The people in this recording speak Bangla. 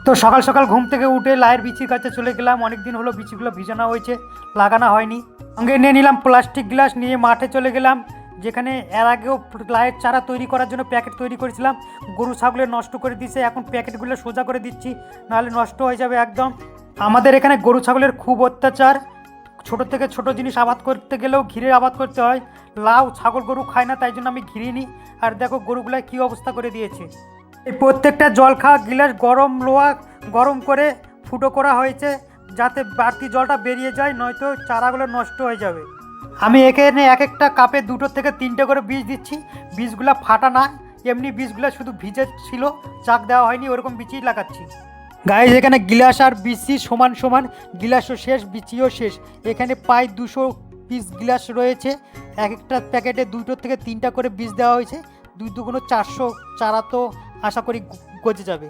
তো সকাল সকাল ঘুম থেকে উঠে লায়ের বিচির কাছে চলে গেলাম। অনেক দিন হলো বিচিগুলো ভিজানো হয়েছে, লাগানো হয়নি। সঙ্গে নিয়ে নিলাম প্লাস্টিক গ্লাস, নিয়ে মাঠে চলে গেলাম, যেখানে এর আগেও লায়ের চারা তৈরি করার জন্য প্যাকেট তৈরি করেছিলাম। গরু ছাগলের নষ্ট করে দিয়েছে, এখন প্যাকেটগুলো সোজা করে দিচ্ছি, নাহলে নষ্ট হয়ে যাবে একদম। আমাদের এখানে গরু ছাগলের খুব অত্যাচার। ছোট থেকে ছোট জিনিস আবাদ করতে গেলেও ঘিরে আবাদ করতে হয়। লাউ ছাগল গরু খায় না, তাই জন্য আমি ঘিরে নিই। আর দেখো গরুগুলায় কী অবস্থা করে দিয়েছে। এই প্রত্যেকটা জল খাওয়া গিলাস গরম লোহা গরম করে ফুটো করা হয়েছে, যাতে বাড়তি জলটা বেরিয়ে যায়, নয়তো চারাগুলো নষ্ট হয়ে যাবে। আমি এখানে এক একটা কাপে 2 থেকে 3টে করে বীজ দিচ্ছি। বীজগুলো ফাটা না, এমনি বীজগুলো শুধু ভিজে ছিল, চাক দেওয়া হয়নি, ওরকম বীজই লাগাচ্ছি। গাইজ এখানে গিলাস আর বিচি সমান সমান, গিলাসও শেষ বিচিও শেষ। এখানে প্রায় 200 পিস গিলাস রয়েছে। এক একটা প্যাকেটে 2 থেকে 3টা করে বীজ দেওয়া হয়েছে। 2 দুগুণ 400 চারা তো আশা করি গজে যাবে।